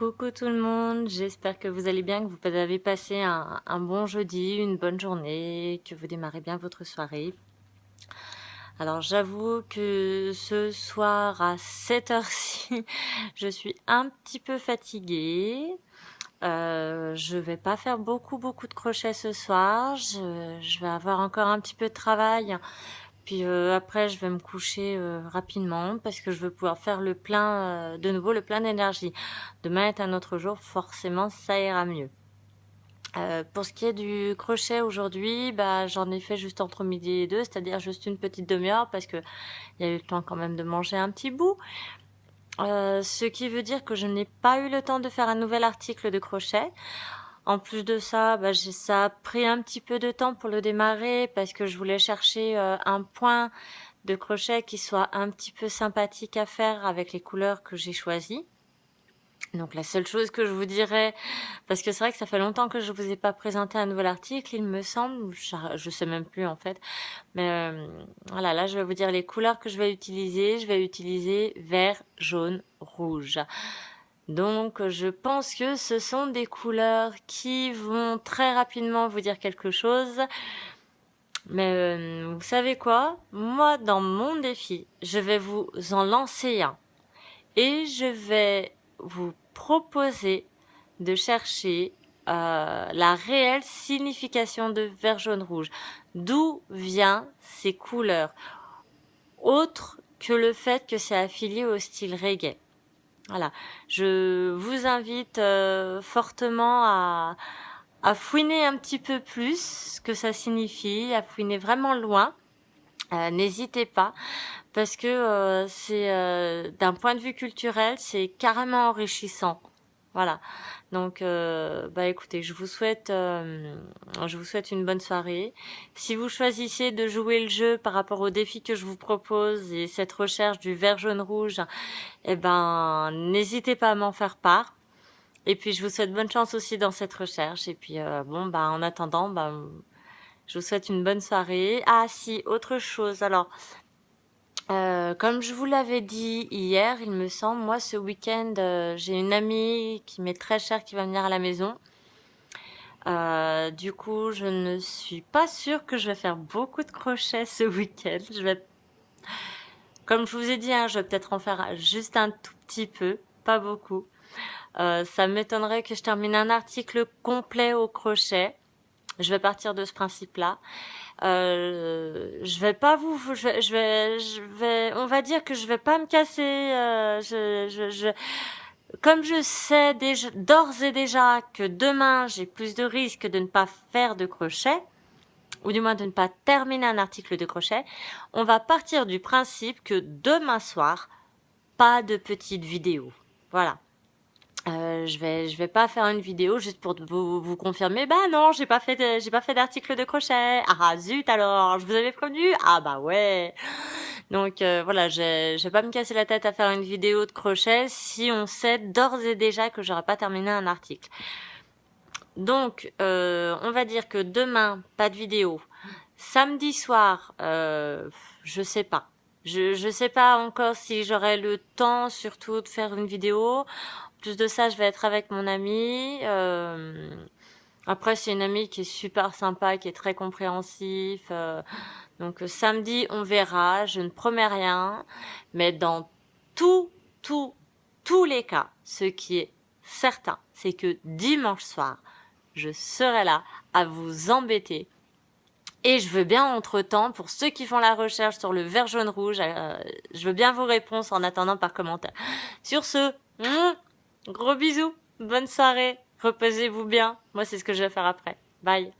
Coucou tout le monde, j'espère que vous allez bien, que vous avez passé un bon jeudi, une bonne journée, que vous démarrez bien votre soirée. Alors j'avoue que ce soir à cette heure-ci, je suis un petit peu fatiguée. Je vais pas faire beaucoup de crochets ce soir. Je vais avoir encore un petit peu de travail. Puis après, je vais me coucher rapidement parce que je veux pouvoir faire le plein, de nouveau le plein d'énergie. Demain est un autre jour, forcément, ça ira mieux. Pour ce qui est du crochet aujourd'hui, bah, j'en ai fait juste entre midi et deux, c'est-à-dire juste une petite demi-heure parce que il y a eu le temps quand même de manger un petit bout. Ce qui veut dire que je n'ai pas eu le temps de faire un nouvel article de crochet. En plus de ça, bah, ça a pris un petit peu de temps pour le démarrer parce que je voulais chercher un point de crochet qui soit un petit peu sympathique à faire avec les couleurs que j'ai choisies. Donc la seule chose que je vous dirais, parce que c'est vrai que ça fait longtemps que je vous ai pas présenté un nouvel article, il me semble, je sais même plus en fait, mais voilà, là je vais vous dire les couleurs que je vais utiliser. Je vais utiliser vert, jaune, rouge. Donc je pense que ce sont des couleurs qui vont très rapidement vous dire quelque chose. Mais vous savez quoi? Moi, dans mon défi, je vais vous en lancer un. Et je vais vous proposer de chercher la réelle signification de vert, jaune, rouge. D'où viennent ces couleurs? Autre que le fait que c'est affilié au style reggae. Voilà. Je vous invite fortement à fouiner un petit peu plus ce que ça signifie, à fouiner vraiment loin. N'hésitez pas, parce que c'est d'un point de vue culturel, c'est carrément enrichissant. Voilà. Donc, bah écoutez, je vous souhaite une bonne soirée. Si vous choisissez de jouer le jeu par rapport au défi que je vous propose et cette recherche du vert, jaune, rouge, eh ben, n'hésitez pas à m'en faire part. Et puis, je vous souhaite bonne chance aussi dans cette recherche. Et puis, bon, bah, en attendant, bah, je vous souhaite une bonne soirée. Ah, si, autre chose. Alors, comme je vous l'avais dit hier, il me semble, moi ce week-end, j'ai une amie qui m'est très chère qui va venir à la maison. Du coup, je ne suis pas sûre que je vais faire beaucoup de crochets ce week-end. Comme je vous ai dit, hein, je vais peut-être en faire juste un tout petit peu, pas beaucoup. Ça m'étonnerait que je termine un article complet au crochet. Je vais partir de ce principe-là. Je vais pas on va dire que je vais pas me casser. Comme je sais déjà, d'ores et déjà que demain j'ai plus de risques de ne pas faire de crochet, ou du moins de ne pas terminer un article de crochet, on va partir du principe que demain soir, pas de petite vidéo. Voilà. Je vais pas faire une vidéo juste pour vous confirmer. Bah non, j'ai pas fait d'article de crochet. Ah zut alors, je vous avais prévenu. Ah bah ouais. Donc voilà, je vais pas me casser la tête à faire une vidéo de crochet si on sait d'ores et déjà que j'aurai pas terminé un article. Donc on va dire que demain pas de vidéo. Samedi soir, je sais pas. Je sais pas encore si j'aurai le temps surtout de faire une vidéo. Plus de ça, je vais être avec mon amie. Après, c'est une amie qui est super sympa, qui est très compréhensif. Donc samedi, on verra. Je ne promets rien, mais dans tous, tous, tous les cas, ce qui est certain, c'est que dimanche soir, je serai là à vous embêter. Et je veux bien, entre-temps, pour ceux qui font la recherche sur le vert, jaune, rouge, je veux bien vos réponses en attendant par commentaire. Sur ce, gros bisous, bonne soirée, reposez-vous bien. Moi, c'est ce que je vais faire après. Bye.